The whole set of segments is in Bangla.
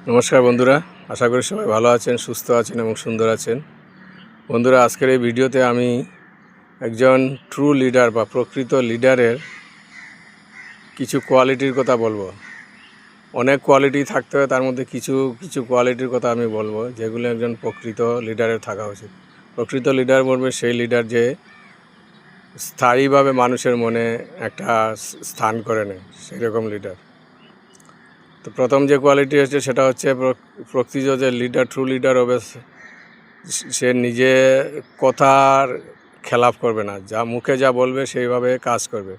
নমস্কার বন্ধুরা, আশা করি সবাই ভালো আছেন, সুস্থ আছেন এবং সুন্দর আছেন। বন্ধুরা, আজকের এই ভিডিওতে আমি একজন ট্রু লিডার বা প্রকৃত লিডারের কিছু কোয়ালিটির কথা বলবো। অনেক কোয়ালিটি থাকতে হয়, তার মধ্যে কিছু কিছু কোয়ালিটির কথা আমি বলবো যেগুলো একজন প্রকৃত লিডারের থাকা উচিত। প্রকৃত লিডার বলবে সেই লিডার যে স্থায়ীভাবে মানুষের মনে একটা স্থান করে নেয়, সেরকম লিডার। তো প্রথম যে কোয়ালিটি হচ্ছে সেটা হচ্ছে প্রকৃত যে লিডার, ট্রু লিডার হবে, সে নিজে কথার খেলাপ করবে না, যা মুখে যা বলবে সেইভাবে কাজ করবে,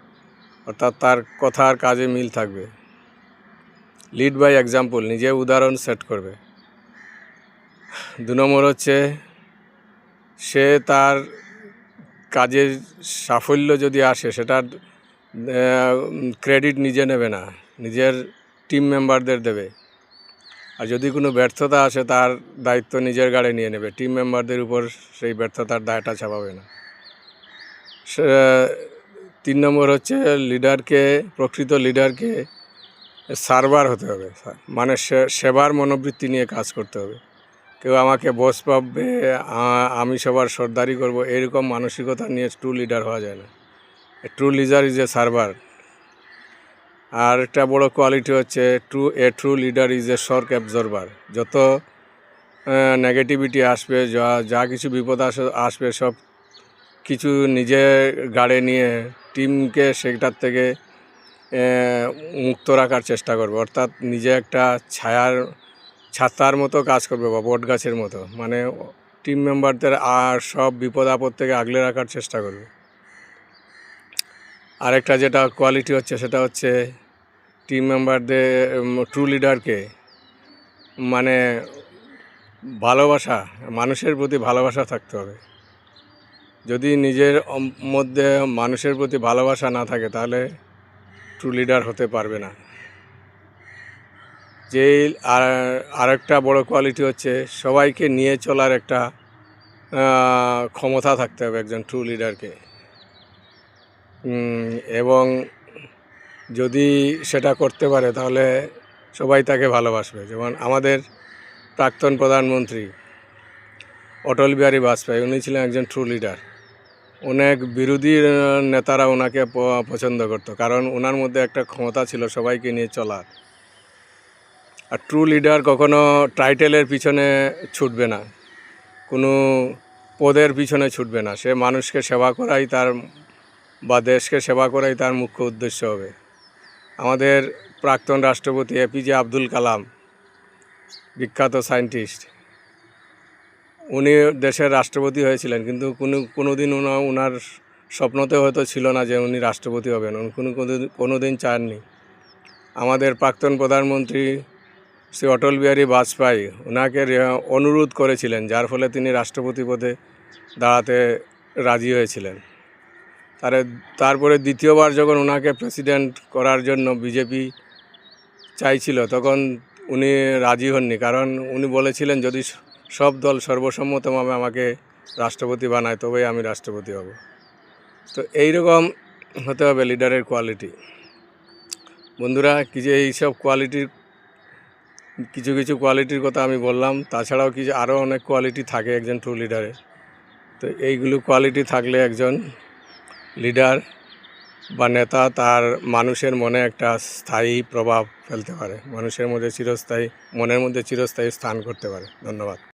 অর্থাৎ তার কথার কাজে মিল থাকবে। লিড বাই এক্সাম্পল, নিজে উদাহরণ সেট করবে। 2 নম্বর হচ্ছে সে তার কাজের সাফল্য যদি আসে সেটার ক্রেডিট নিজে নেবে না, নিজের টিম মেম্বারদের দেবে। আর যদি কোনো ব্যর্থতা আসে তার দায়িত্ব নিজের ঘাড়ে নিয়ে নেবে, টিম মেম্বারদের উপর সেই ব্যর্থতার দায়টা চাপাবে না। 3 নম্বর হচ্ছে প্রকৃত লিডারকে সার্ভার হতে হবে, মানে সেবার মনোবৃত্তি নিয়ে কাজ করতে হবে। কেউ আমাকে বস পাবে, আমি সবার সর্দারি করব, এরকম মানসিকতা নিয়ে ট্রু লিডার হওয়া যায় না। True leader is a server. আর একটা বড় কোয়ালিটি হচ্ছে true leader is a shock absorber. যত নেগেটিভিটি আসবে, যা কিছু বিপদ আসবে, সব কিছু নিজে গাড়ে নিয়ে টিমকে সেটার থেকে মুক্ত রাখার চেষ্টা করবে, অর্থাৎ নিজে একটা ছাতার মতো কাজ করবে বা বট গাছের মতো, মানে টিম মেম্বারদের আর সব বিপদ আপদ থেকে আগলে রাখার চেষ্টা করবে। আরেকটা যেটা কোয়ালিটি হচ্ছে সেটা হচ্ছে টিম মেম্বারদের, ট্রু লিডারকে মানে ভালোবাসা, মানুষের প্রতি ভালোবাসা থাকতে হবে। যদি নিজের মধ্যে মানুষের প্রতি ভালোবাসা না থাকে তাহলে ট্রু লিডার হতে পারবে না। আরেকটা বড় কোয়ালিটি হচ্ছে সবাইকে নিয়ে চলার একটা ক্ষমতা থাকতে হবে একজন ট্রু লিডারকে। এবং যদি সেটা করতে পারে তাহলে সবাই তাকে ভালোবাসবে। যেমন আমাদের প্রাক্তন প্রধানমন্ত্রী অটল বিহারী বাজপেয়ী, উনি ছিলেন একজন ট্রু লিডার। অনেক বিরোধী নেতারা ওনাকে পছন্দ করত, কারণ ওনার মধ্যে একটা ক্ষমতা ছিল সবাইকে নিয়ে চলার। আর ট্রু লিডার কখনো টাইটেলের পিছনে ছুটবে না, কোনো পদের পিছনে ছুটবে না। সে মানুষকে সেবা করাই বা দেশকে সেবা করাই তার মুখ্য উদ্দেশ্য হবে। আমাদের প্রাক্তন রাষ্ট্রপতি এপিজে আব্দুল কালাম, বিখ্যাত সায়েন্টিস্ট, উনি দেশের রাষ্ট্রপতি হয়েছিলেন, কিন্তু কোনো দিন ওনার স্বপ্নতেও হয়তো ছিল না যে উনি রাষ্ট্রপতি হবেন, উনি কোনো দিন চাননি। আমাদের প্রাক্তন প্রধানমন্ত্রী শ্রী অটল বিহারী বাজপেয়ী ওনাকে অনুরোধ করেছিলেন, যার ফলে তিনি রাষ্ট্রপতি পদে দাঁড়াতে রাজি হয়েছিলেন। তারপরে দ্বিতীয়বার যখন ওনাকে প্রেসিডেন্ট করার জন্য বিজেপি চাইছিল, তখন উনি রাজি হননি, কারণ উনি বলেছিলেন যদি সব দল সর্বসম্মতভাবে আমাকে রাষ্ট্রপতি বানায় তবেই আমি রাষ্ট্রপতি হব। তো এইরকম হতে হবে লিডারের কোয়ালিটি। বন্ধুরা, এইসব কিছু কিছু কোয়ালিটির কথা আমি বললাম, তাছাড়াও আরও অনেক কোয়ালিটি থাকে একজন ট্রু লিডারে। তো এইগুলো কোয়ালিটি থাকলে একজন লিডার বা নেতা তার মানুষের মনে একটা স্থায়ী প্রভাব ফেলতে পারে, মানুষের মধ্যে মনের মধ্যে চিরস্থায়ী স্থান করতে পারে। ধন্যবাদ।